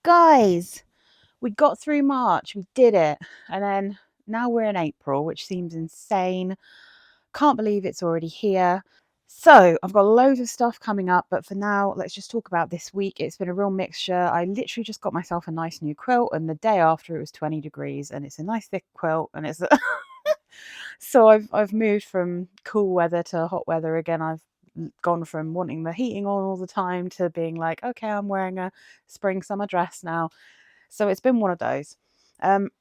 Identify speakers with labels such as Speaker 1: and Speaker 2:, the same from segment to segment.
Speaker 1: Guys, we got through March, we did it. And then now we're in April, which seems insane. Can't believe it's already here. So I've got loads of stuff coming up, but for now, let's just talk about this week. It's been a real mixture. I literally just got myself a nice new quilt, and the day after it was 20 degrees, and it's a nice thick quilt, and it's so I've moved from cool weather to hot weather again. I've gone from wanting the heating on all the time to being like, okay, I'm wearing a spring summer dress now. So it's been one of those.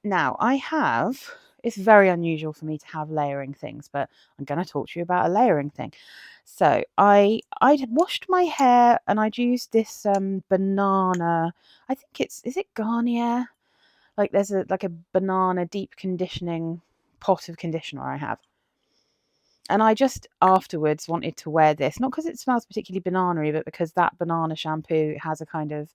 Speaker 1: Now I have. It's very unusual for me to have layering things, but I'm going to talk to you about a layering thing. So I'd washed my hair and I'd used this banana. I think is it Garnier? Like there's a banana deep conditioning pot of conditioner I have. And I just afterwards wanted to wear this, not because it smells particularly banana-y, but because that banana shampoo has a kind of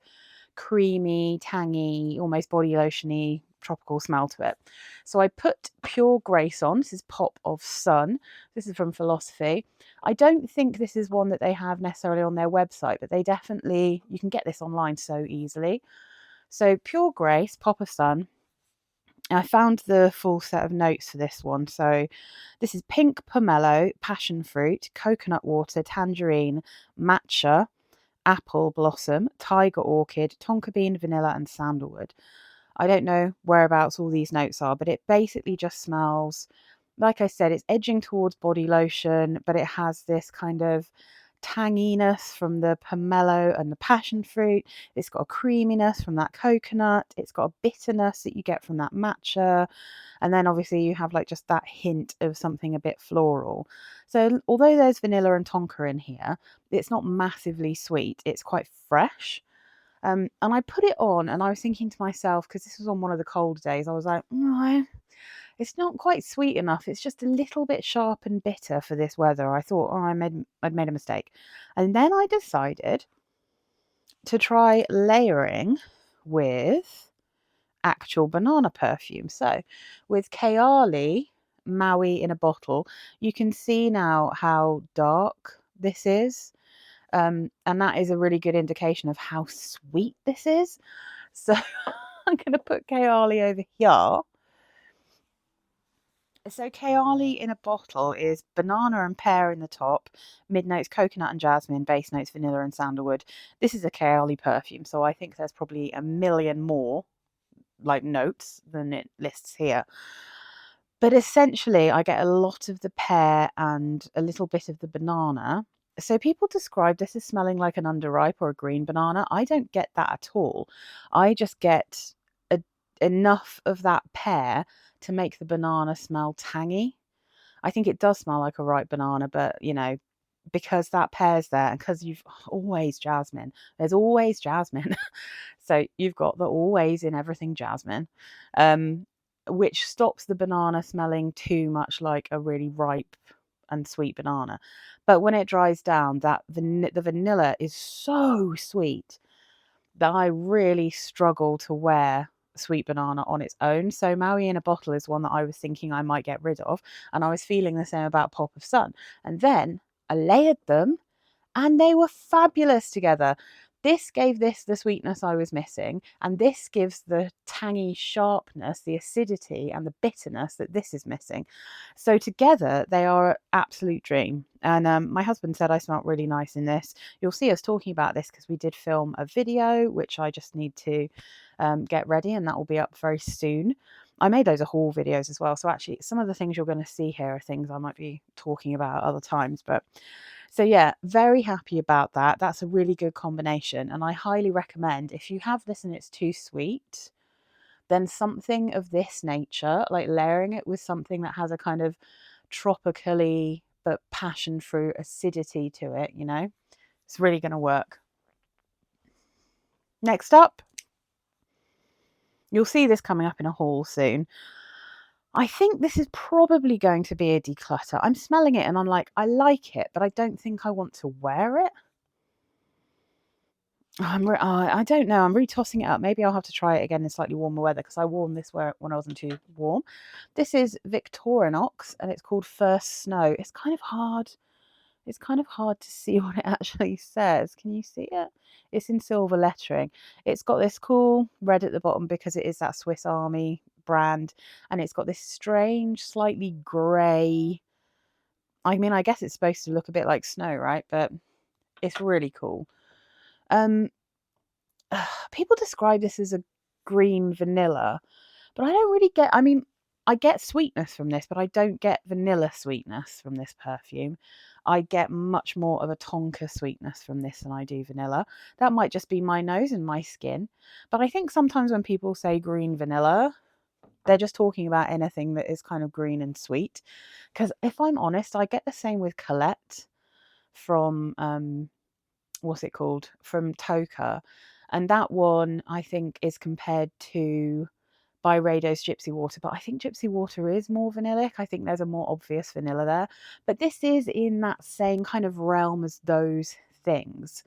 Speaker 1: creamy, tangy, almost body lotiony tropical smell to it. So I put Pure Grace on. This is Pop of Sun. This is from Philosophy. I don't think this is one that they have necessarily on their website, but they definitely, you can get this online so easily. So Pure Grace, Pop of Sun. I found the full set of notes for this one. So this is pink pomelo, passion fruit, coconut water, tangerine, matcha, apple blossom, tiger orchid, tonka bean, vanilla, and sandalwood. I don't know whereabouts all these notes are, but it basically just smells, like I said, it's edging towards body lotion, but it has this kind of tanginess from the pomelo and the passion fruit. It's got a creaminess from that coconut. It's got a bitterness that you get from that matcha. And then obviously you have like just that hint of something a bit floral. So although there's vanilla and tonka in here, it's not massively sweet. It's quite fresh. And I put it on and I was thinking to myself, because this was on one of the cold days, I was like, no, it's not quite sweet enough. It's just a little bit sharp and bitter for this weather. I thought, oh, I'd made a mistake. And then I decided to try layering with actual banana perfume. So with Kayali Maui in a bottle, you can see now how dark this is. And that is a really good indication of how sweet this is. So I'm going to put Kayali over here. So Kayali in a bottle is banana and pear in the top, mid notes coconut and jasmine, base notes vanilla and sandalwood. This is a Kayali perfume, so I think there's probably a million more like notes than it lists here. But essentially, I get a lot of the pear and a little bit of the banana. So people describe this as smelling like an underripe or a green banana. I don't get that at all. I just get a, enough of that pear to make the banana smell tangy. I think it does smell like a ripe banana, but because that pear's there and because you've always jasmine, there's always jasmine. So you've got the always in everything jasmine. Which stops the banana smelling too much like a really ripe and sweet banana. But when it dries down, the vanilla is so sweet that I really struggle to wear sweet banana on its own. So Maui in a bottle is one that I was thinking I might get rid of, and I was feeling the same about Pop of Sun. And then I layered them and they were fabulous together. This gave this the sweetness I was missing, and this gives the tangy sharpness, the acidity, and the bitterness that this is missing. So together, they are an absolute dream. And my husband said I smelt really nice in this. You'll see us talking about this because we did film a video, which I just need to get ready, and that will be up very soon. I made those haul videos as well. So actually, some of the things you're going to see here are things I might be talking about other times, but so yeah, very happy about that. That's a really good combination. And I highly recommend if you have this and it's too sweet, then something of this nature, like layering it with something that has a kind of tropically but passion fruit acidity to it, it's really going to work. Next up, you'll see this coming up in a haul soon. I think this is probably going to be a declutter. I'm smelling it and I'm like, I like it, but I don't think I want to wear it. I don't know. I'm retossing it up. Maybe I'll have to try it again in slightly warmer weather because I wore this when I wasn't too warm. This is Victorinox and it's called First Snow. It's kind of hard. It's kind of hard to see what it actually says. Can you see it? It's in silver lettering. It's got this cool red at the bottom because it is that Swiss Army brand, and it's got this strange, slightly grey. I mean, I guess it's supposed to look a bit like snow, right? But it's really cool. Um, People describe this as a green vanilla, but I don't really get. I mean, I get sweetness from this, but I don't get vanilla sweetness from this perfume. I get much more of a tonka sweetness from this than I do vanilla. That might just be my nose and my skin, but I think sometimes when people say green vanilla, they're just talking about anything that is kind of green and sweet. Because if I'm honest, I get the same with Colette from what's it called? From Toka. And that one I think is compared to Byredo's Gypsy Water, but I think Gypsy Water is more vanillic. I think there's a more obvious vanilla there. But this is in that same kind of realm as those things.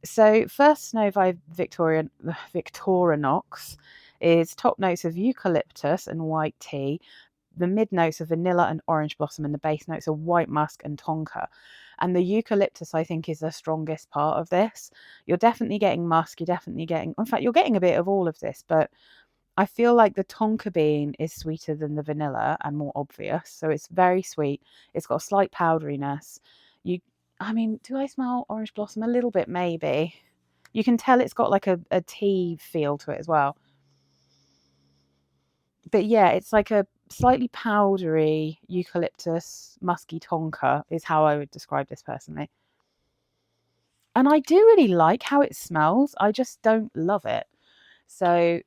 Speaker 1: So first Snow by Victorinox is top notes of eucalyptus and white tea, the mid notes of vanilla and orange blossom, and the base notes of white musk and tonka. And the eucalyptus, I think, is the strongest part of this. You're definitely getting musk. You're definitely getting, in fact, you're getting a bit of all of this, but I feel like the tonka bean is sweeter than the vanilla and more obvious. So it's very sweet. It's got a slight powderiness. I mean, do I smell orange blossom? A little bit, maybe. You can tell it's got like a tea feel to it as well. But yeah, it's like a slightly powdery eucalyptus musky tonka is how I would describe this personally. And I do really like how it smells. I just don't love it. So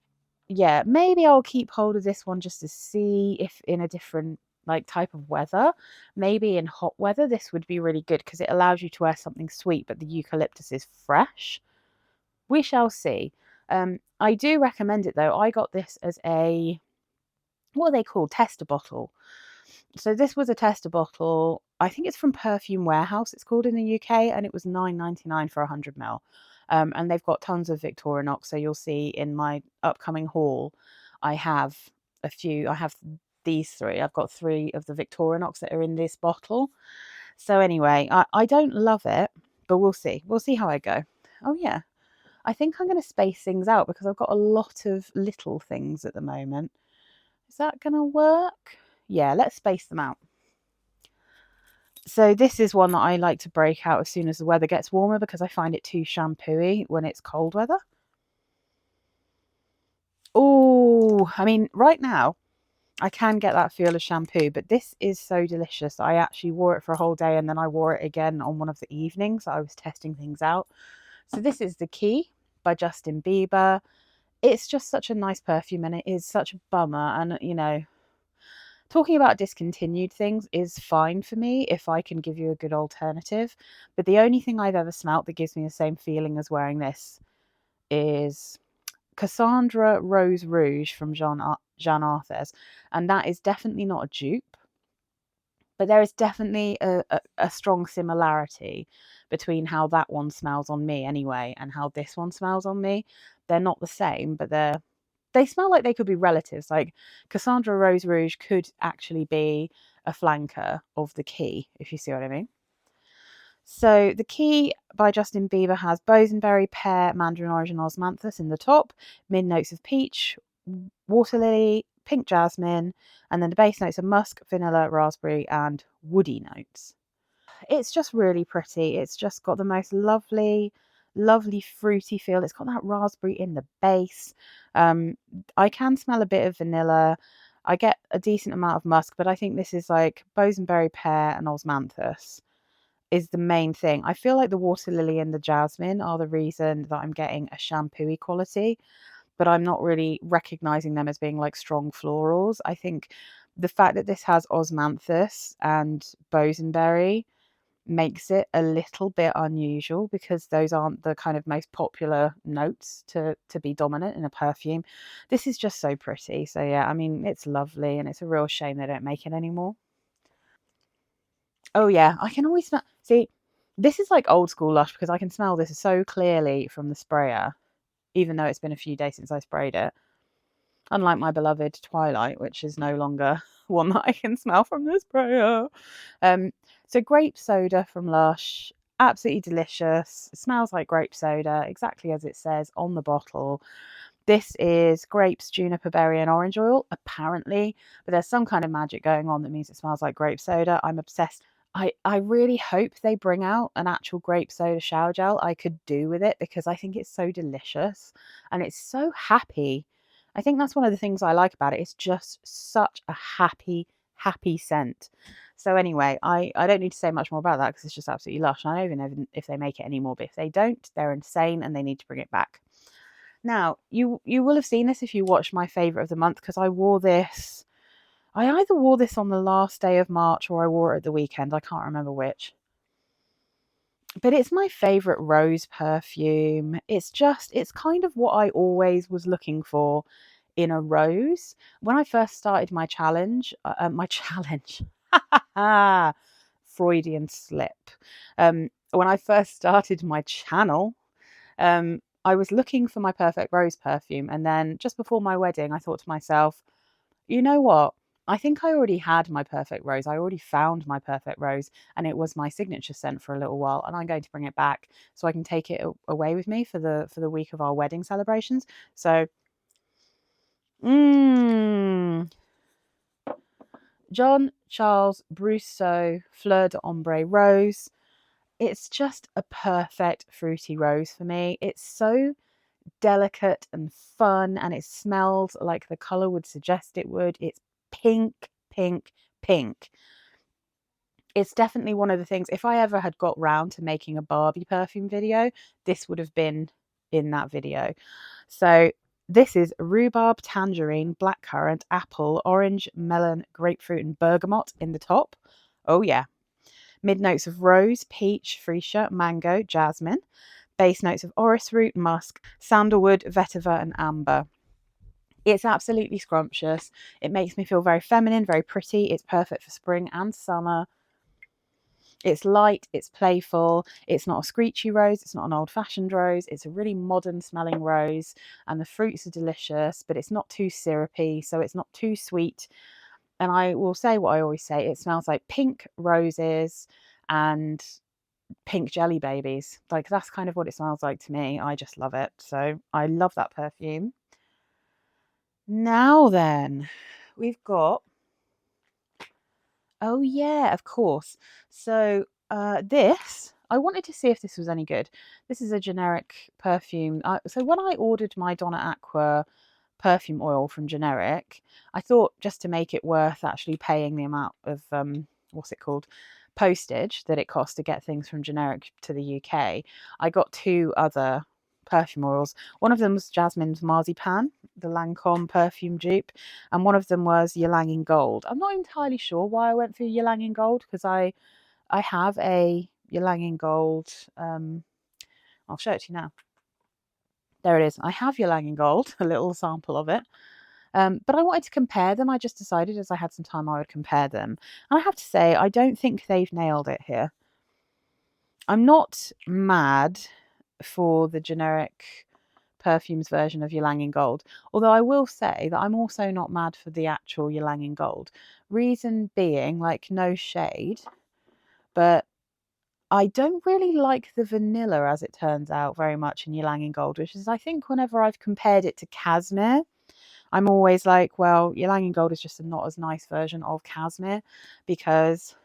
Speaker 1: yeah, maybe I'll keep hold of this one just to see if in a different like type of weather, maybe in hot weather, this would be really good because it allows you to wear something sweet, but the eucalyptus is fresh. We shall see. I do recommend it though. I got this as a, what are they called? Tester bottle. So this was a tester bottle. I think it's from Perfume Warehouse, it's called in the UK, and it was $9.99 for 100 ml. And they've got tons of Victorinox. So you'll see in my upcoming haul, I have a few. I have these three. I've got three of the Victorinox that are in this bottle. So anyway, I don't love it, but we'll see. We'll see how I go. Oh yeah, I think I'm going to space things out because I've got a lot of little things at the moment. Is that going to work? Yeah, let's space them out. So this is one that I like to break out as soon as the weather gets warmer because I find it too shampooey when it's cold weather. Oh, I mean, right now I can get that feel of shampoo, but this is so delicious. I actually wore it for a whole day and then I wore it again on one of the evenings. I was testing things out. So this is The Key by Justin Bieber. It's just such a nice perfume and it is such a bummer. And, you know, talking about discontinued things is fine for me if I can give you a good alternative. But the only thing I've ever smelt that gives me the same feeling as wearing this is Cassandra Rose Rouge from Jeanne Arthes. And that is definitely not a dupe. But there is definitely a strong similarity between how that one smells on me anyway and how this one smells on me. They're not the same, but they smell like they could be relatives. Like Cassandra Rose Rouge could actually be a flanker of The Key, if you see what I mean. So The Key by Justin Bieber has bosenberry, pear, mandarin orange, and osmanthus in the top, mid notes of peach, water lily, pink jasmine, and then the base notes are musk, vanilla, raspberry, and woody notes. It's just really pretty. It's just got the most lovely fruity feel. It's got that raspberry in the base. I can smell a bit of vanilla. I get a decent amount of musk, but I think this is like bosenberry, pear, and osmanthus is the main thing. I feel like the water lily and the jasmine are the reason that I'm getting a shampooy quality, but I'm not really recognizing them as being like strong florals. I think the fact that this has osmanthus and bosenberry makes it a little bit unusual because those aren't the kind of most popular notes to be dominant in a perfume. This is just so pretty. So yeah, I mean, it's lovely and it's a real shame they don't make it anymore. Oh yeah, I can always smell. See, this is like old school Lush because I can smell this so clearly from the sprayer, even though it's been a few days since I sprayed it. Unlike my beloved Twilight, which is no longer one that I can smell from the sprayer. So So grape soda from Lush, absolutely delicious. It smells like grape soda, exactly as it says on the bottle. This is grapes, juniper berry and orange oil, apparently, but there's some kind of magic going on that means it smells like grape soda. I'm obsessed. I really hope they bring out an actual grape soda shower gel I could do with it, because I think it's so delicious and it's so happy. I think that's one of the things I like about it. It's just such a happy, happy scent. So anyway, I don't need to say much more about that because it's just absolutely lush. And I don't even know if they make it anymore, but if they don't, they're insane and they need to bring it back. Now, you will have seen this if you watched my favourite of the month, because I wore this. I either wore this on the last day of March or I wore it at the weekend. I can't remember which. But it's my favourite rose perfume. It's kind of what I always was looking for in a rose. When I first started my challenge, Freudian slip. When I first started my channel, I was looking for my perfect rose perfume. And then just before my wedding, I thought to myself, you know what? I think I already had my perfect rose. I already found my perfect rose, and it was my signature scent for a little while, and I'm going to bring it back so I can take it away with me for the week of our wedding celebrations. So, John Charles Brosseau Fleur d'Ombre Rose. It's just a perfect fruity rose for me. It's so delicate and fun, and it smells like the colour would suggest it would. It's pink, pink, pink. It's definitely one of the things, if I ever had got round to making a Barbie perfume video, this would have been in that video. So this is rhubarb, tangerine, blackcurrant, apple, orange, melon, grapefruit and bergamot in the top. Oh yeah. Mid notes of rose, peach, freesia, mango, jasmine. Base notes of orris root, musk, sandalwood, vetiver and amber. It's absolutely scrumptious. It makes me feel very feminine, very pretty. It's perfect for spring and summer. It's light, it's playful, it's not a screechy rose, it's not an old-fashioned rose, it's a really modern smelling rose, and the fruits are delicious, but it's not too syrupy, so it's not too sweet. And I will say what I always say, it smells like pink roses and pink jelly babies. Like, that's kind of what it smells like to me. I just love it. So I love that perfume. Now then, we've got, oh yeah, of course. So this, I wanted to see if this was any good. This is a generic perfume. So when I ordered my Donna Aqua perfume oil from generic, I thought just to make it worth actually paying the amount of what's it called, postage that it costs to get things from generic to the UK, I got two other perfume oils. One of them was Jasmine's Marzipan, the Lancome perfume dupe, and one of them was Ylang in Gold. I'm not entirely sure why I went for Ylang in Gold, because I have a Ylang in Gold. I'll show it to you now. There it is. I have Ylang in Gold, a little sample of it. But I wanted to compare them. I just decided as I had some time I would compare them. And I have to say, I don't think they've nailed it here. I'm not mad for the generic perfumes version of Ylang in Gold, although I will say that I'm also not mad for the actual Ylang in Gold. Reason being, like, no shade, but I don't really like the vanilla, as it turns out, very much in Ylang in Gold, which is, I think, whenever I've compared it to Cashmere, I'm always like, well, Ylang in Gold is just a not as nice version of Cashmere, because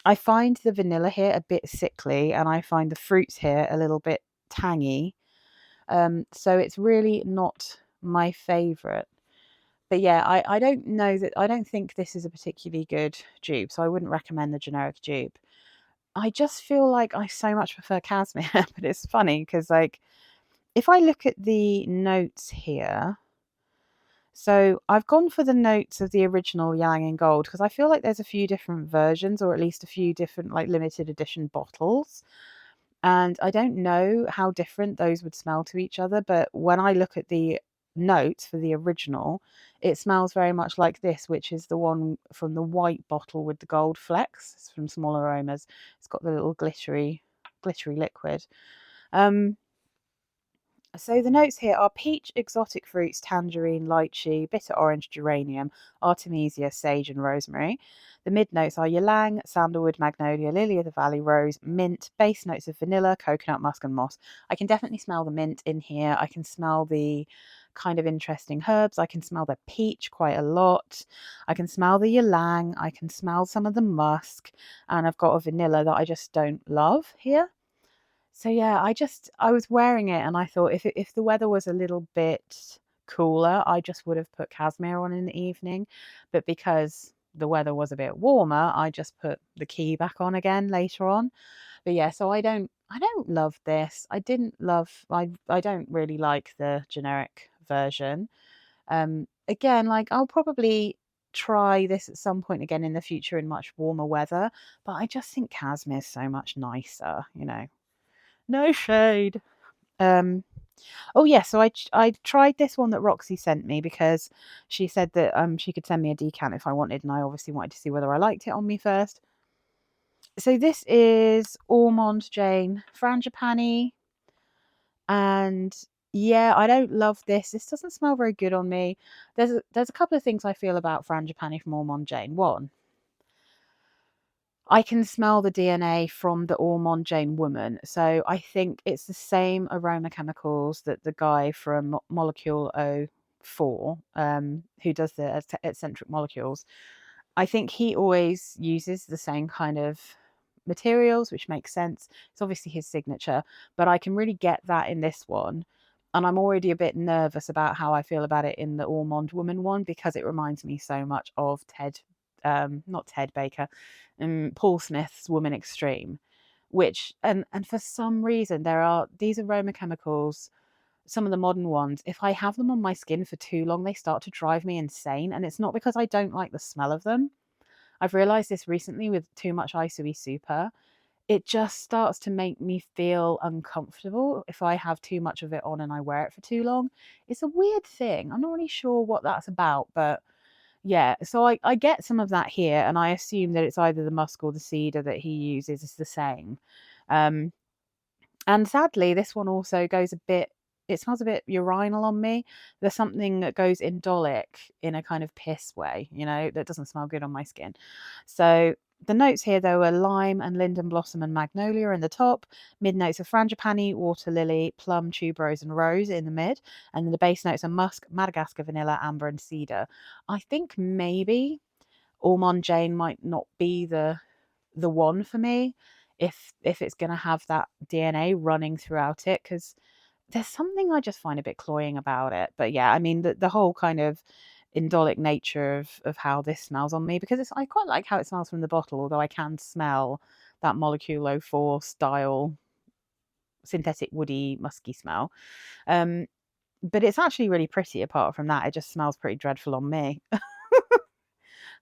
Speaker 1: I find the vanilla here a bit sickly and I find the fruits here a little bit tangy. So it's really not my favourite. But yeah, I don't know that, I don't think this is a particularly good dupe, so I wouldn't recommend the generic dupe. I just feel like I so much prefer Cashmere, but it's funny because, like, if I look at the notes here, so I've gone for the notes of the original Ylang in Gold because I feel like there's a few different versions, or at least a few different, like, limited edition bottles. And I don't know how different those would smell to each other, but when I look at the notes for the original, it smells very much like this, which is the one from the white bottle with the gold flecks. It's from Small Aromas. It's got the little glittery liquid. So the notes here are peach, exotic fruits, tangerine, lychee, bitter orange, geranium, artemisia, sage, and rosemary. The mid notes are ylang, sandalwood, magnolia, lily of the valley, rose, mint. Base notes of vanilla, coconut, musk, and moss. I can definitely smell the mint in here. I can smell the kind of interesting herbs. I can smell the peach quite a lot. I can smell the ylang. I can smell some of the musk, and I've got a vanilla that I just don't love here. So yeah, I was wearing it and I thought if the weather was a little bit cooler, I just would have put cashmere on in the evening. But because the weather was a bit warmer, I just put the key back on again later on. But yeah, so I don't love this. I don't really like the generic version. Again, like I'll probably try this at some point again in the future in much warmer weather, but I just think cashmere is so much nicer, you know. No shade. Um, oh yeah, so I tried this one that Roxy sent me because she said that she could send me a decant if I wanted, and I obviously wanted to see whether I liked it on me first. So this is Ormond Jayne Frangipani, and yeah, I don't love this. This doesn't smell very good on me. There's a couple of things I feel about Frangipani from Ormond Jayne. One, I can smell the DNA from the Ormond Jayne woman. So I think it's the same aroma chemicals that the guy from Molecule 04, who does the eccentric molecules, I think he always uses the same kind of materials, which makes sense. It's obviously his signature, but I can really get that in this one. And I'm already a bit nervous about how I feel about it in the Ormond Woman one because it reminds me so much of not Ted Baker, Paul Smith's Woman Extreme, which and for some reason there are these aroma chemicals, some of the modern ones, if I have them on my skin for too long, they start to drive me insane. And it's not because I don't like the smell of them. I've realized this recently with too much Isoi Super. It just starts to make me feel uncomfortable if I have too much of it on and I wear it for too long. It's a weird thing. I'm not really sure what that's about, but yeah. So I get some of that here, and I assume that it's either the musk or the cedar that he uses is the same. Um, and sadly, this one also goes a bit, it smells a bit urinal on me. There's something that goes indolic in a kind of piss way, you know, that doesn't smell good on my skin. So the notes here, though, are lime and linden blossom and magnolia in the top. Mid notes are frangipani, water lily, plum, tuberose, and rose in the mid. And then the base notes are musk, Madagascar, vanilla, amber, and cedar. I think maybe Ormond Jayne might not be the one for me if it's going to have that DNA running throughout it, because there's something I just find a bit cloying about it. But yeah, I mean the whole kind of indolic nature of how this smells on me, because I quite like how it smells from the bottle, although I can smell that Molecule 04 style synthetic woody musky smell. Um, but it's actually really pretty. Apart from that, it just smells pretty dreadful on me.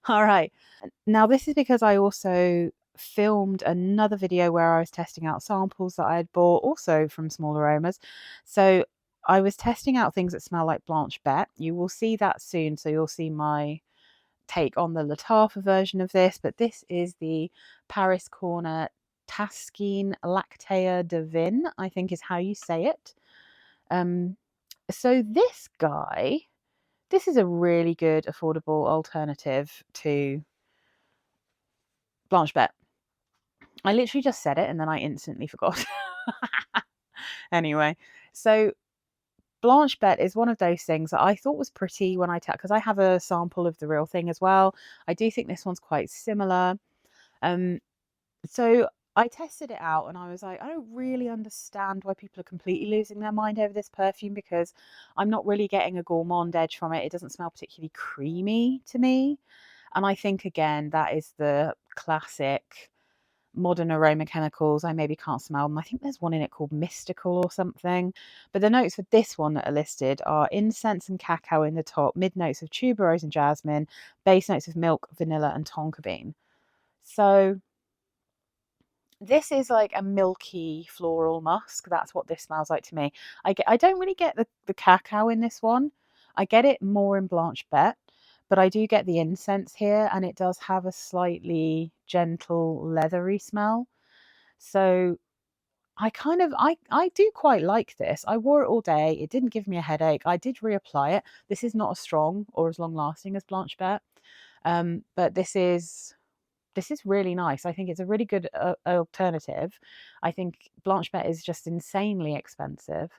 Speaker 1: All right. Now, this is because I also filmed another video where I was testing out samples that I had bought, also from Small Aromas. So I was testing out things that smell like Blanche Bete. You will see that soon. So you'll see my take on the Latafa version of this. But this is the Paris Corner Taskeen Lactea Divina, I think is how you say it. So this guy, this is a really good affordable alternative to Blanche Bete. I literally just said it and then I instantly forgot. Anyway, so Blanche Bete is one of those things that I thought was pretty when because I have a sample of the real thing as well. I do think this one's quite similar. Um, so I tested it out and I was like, I don't really understand why people are completely losing their mind over this perfume, because I'm not really getting a gourmand edge from it. It doesn't smell particularly creamy to me. And I think, again, that is the classic modern aroma chemicals. I maybe can't smell them. I think there's one in it called Mystical or something. But the notes for this one that are listed are incense and cacao in the top, mid notes of tuberose and jasmine, base notes of milk, vanilla, and tonka bean. So this is like a milky floral musk. That's what this smells like to me. I don't really get the cacao in this one. I get it more in Blanche Bete, but I do get the incense here, and it does have a slightly gentle leathery smell. So I do quite like this. I wore it all day. It didn't give me a headache. I did reapply it. This is not as strong or as long lasting as Blanche Bete. But this is really nice. I think it's a really good alternative. I think Blanche Bete is just insanely expensive,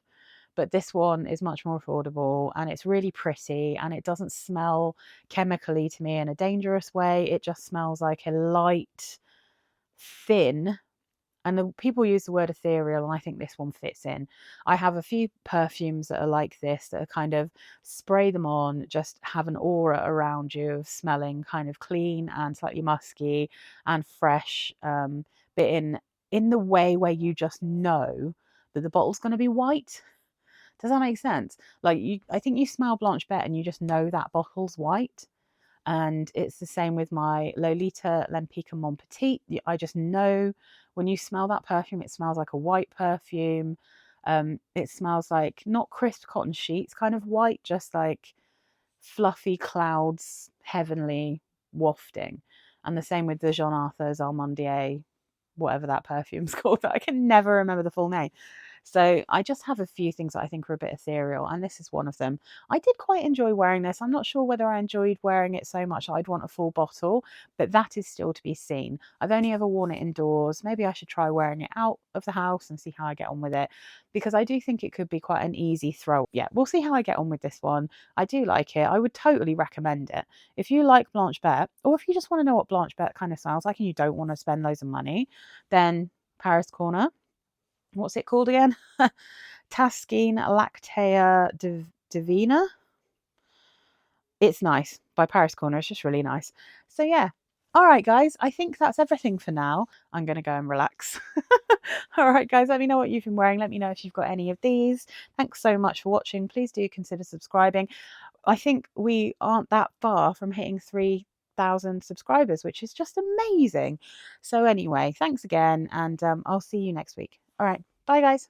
Speaker 1: but this one is much more affordable and it's really pretty and it doesn't smell chemically to me in a dangerous way. It just smells like a light, thin, and the people use the word ethereal, and I think this one fits in. I have a few perfumes that are like this, that are kind of spray them on, just have an aura around you of smelling kind of clean and slightly musky and fresh, but in the way where you just know that the bottle's going to be white. Does that make sense? Like I think you smell Blanche Bete and you just know that bottle's white. And it's the same with my Lolita Lempica Mon Petit. I just know when you smell that perfume, it smells like a white perfume. It smells like not crisp cotton sheets kind of white, just like fluffy clouds, heavenly wafting. And the same with the Jean Arthes Almondier, whatever that perfume's called. I can never remember the full name. So I just have a few things that I think are a bit ethereal, and this is one of them. I did quite enjoy wearing this. I'm not sure whether I enjoyed wearing it so much I'd want a full bottle, but that is still to be seen. I've only ever worn it indoors. Maybe I should try wearing it out of the house and see how I get on with it, because I do think it could be quite an easy throw. Yeah, we'll see how I get on with this one. I do like it. I would totally recommend it. If you like Blanche Bete, or if you just want to know what Blanche Bete kind of smells like and you don't want to spend loads of money, then Paris Corner. What's it called again? Taskeen Lactea Divina. It's nice. By Paris Corner. It's just really nice. So yeah. All right, guys. I think that's everything for now. I'm going to go and relax. All right, guys. Let me know what you've been wearing. Let me know if you've got any of these. Thanks so much for watching. Please do consider subscribing. I think we aren't that far from hitting 3,000 subscribers, which is just amazing. So anyway, thanks again, and I'll see you next week. All right. Bye, guys.